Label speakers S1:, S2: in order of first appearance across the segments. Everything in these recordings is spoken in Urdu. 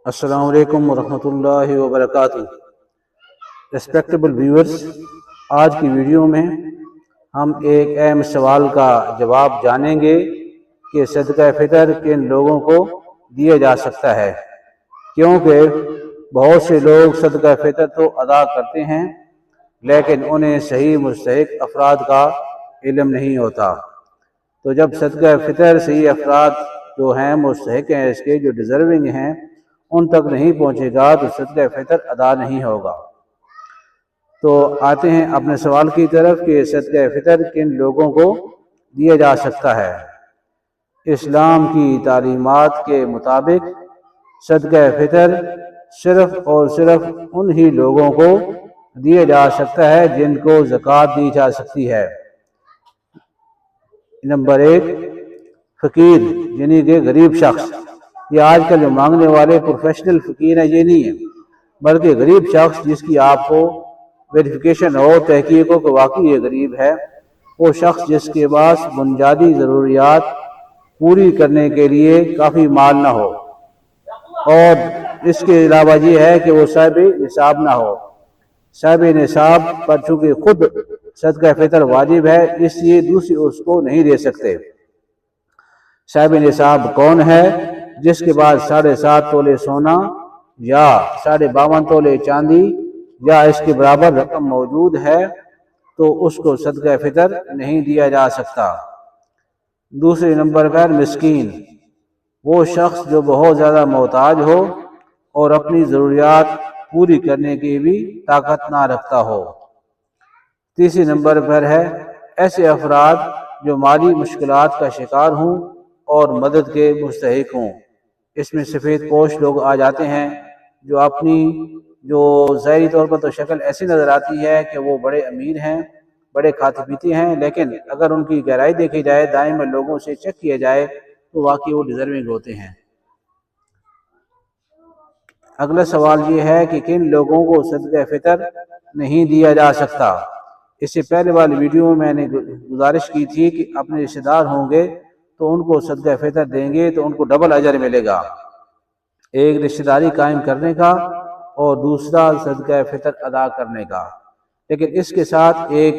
S1: السلام علیکم ورحمۃ اللہ وبرکاتہ۔ ریسپیکٹیبل ویورز، آج کی ویڈیو میں ہم ایک اہم سوال کا جواب جانیں گے کہ صدقہ فطر کن لوگوں کو دیا جا سکتا ہے، کیونکہ بہت سے لوگ صدقہ فطر تو ادا کرتے ہیں لیکن انہیں صحیح مستحق افراد کا علم نہیں ہوتا۔ تو جب صدقہ فطر صحیح افراد جو ہیں مستحق ہیں، اس کے جو ڈیزرونگ ہیں، ان تک نہیں پہنچے گا تو صدقہ فطر ادا نہیں ہوگا۔ تو آتے ہیں اپنے سوال کی طرف کہ صدقہ فطر کن لوگوں کو دیا جا سکتا ہے۔ اسلام کی تعلیمات کے مطابق صدقہ فطر صرف اور صرف انہی لوگوں کو دیا جا سکتا ہے جن کو زکوٰۃ دی جا سکتی ہے۔ نمبر 1، فقیر یعنی کہ غریب شخص۔ یہ آج کل جو مانگنے والے پروفیشنل فقیر ہیں یہ نہیں ہے، بلکہ غریب شخص جس کی آپ کو ویریفیکیشن ہو، تحقیق ہو کہ واقعی یہ غریب ہے، وہ شخص جس کے پاس بنیادی ضروریات پوری کرنے کے لیے کافی مال نہ ہو، اور اس کے علاوہ یہ ہے کہ وہ صاحب نصاب نہ ہو۔ صاحب نصاب پر چونکہ خود صدقہ فطر واجب ہے، اس لیے دوسرے اس کو نہیں دے سکتے۔ صاحب نصاب کون ہے؟ جس کے بعد 7.5 تولے سونا یا 52.5 تولے چاندی یا اس کے برابر رقم موجود ہے تو اس کو صدقہ فطر نہیں دیا جا سکتا۔ دوسرے نمبر پر مسکین، وہ شخص جو بہت زیادہ محتاج ہو اور اپنی ضروریات پوری کرنے کی بھی طاقت نہ رکھتا ہو۔ تیسرے نمبر پر ہے ایسے افراد جو مالی مشکلات کا شکار ہوں اور مدد کے مستحق ہوں۔ اس میں سفید پوش لوگ آ جاتے ہیں جو اپنی جو ظاہری طور پر تو شکل ایسی نظر آتی ہے کہ وہ بڑے امیر ہیں، بڑے کھاتے پیتے ہیں، لیکن اگر ان کی گہرائی دیکھی جائے، دائیں میں لوگوں سے چیک کیا جائے تو واقعی وہ ڈیزرونگ ہوتے ہیں۔ اگلا سوال یہ ہے کہ کن لوگوں کو صدقہ فطر نہیں دیا جا سکتا۔ اس سے پہلے والی ویڈیو میں نے گزارش کی تھی کہ اپنے رشتہ دار ہوں گے تو ان کو صدقہ فطر دیں گے تو ان کو ڈبل اجر ملے گا، ایک رشتہ داری قائم کرنے کا اور دوسرا صدقہ فطر ادا کرنے کا۔ لیکن اس کے ساتھ ایک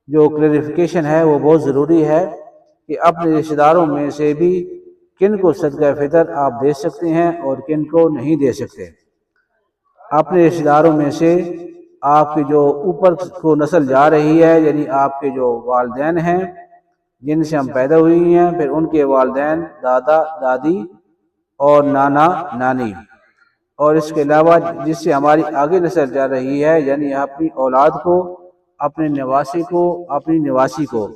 S1: جو کلیریفیکیشن ہے وہ بہت ضروری ہے کہ اپنے رشتہ داروں میں سے بھی کن کو صدقہ فطر آپ دے سکتے ہیں اور کن کو نہیں دے سکتے۔ اپنے رشتہ داروں میں سے آپ کی جو اوپر کو نسل جا رہی ہے، یعنی آپ کے جو والدین ہیں جن سے ہم پیدا ہوئی ہیں، پھر ان کے والدین، دادا دادی اور نانا نانی، اور اس کے علاوہ جس سے ہماری آگے نسل جا رہی ہے، یعنی اپنی اولاد کو، اپنے نواسی کو، اپنی نواسی کو،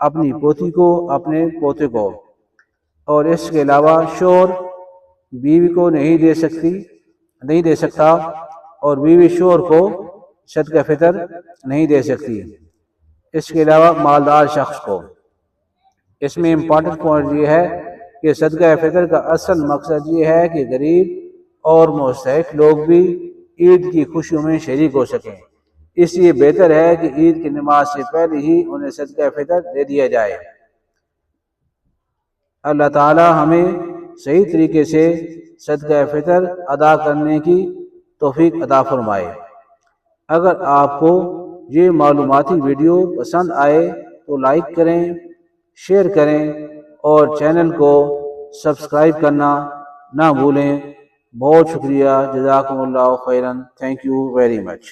S1: اپنی پوتی کو، اپنے پوتے کو، اور اس کے علاوہ شوہر بیوی کو نہیں دے سکتا اور بیوی شوہر کو صدقہ فطر نہیں دے سکتی۔ اس کے علاوہ مالدار شخص کو۔ اس میں امپورٹنٹ پوائنٹ یہ ہے کہ صدقہ فطر کا اصل مقصد یہ ہے کہ غریب اور مستحق لوگ بھی عید کی خوشیوں میں شریک ہو سکیں، اس لیے بہتر ہے کہ عید کی نماز سے پہلے ہی انہیں صدقہ فطر دے دیا جائے۔ اللہ تعالی ہمیں صحیح طریقے سے صدقہ فطر ادا کرنے کی توفیق عطا فرمائے۔ اگر آپ کو یہ معلوماتی ویڈیو پسند آئے تو لائک کریں، شیئر کریں اور چینل کو سبسکرائب کرنا نہ بھولیں۔ بہت شکریہ، جزاکم اللہ خیرا، تھینک یو ویری مچ۔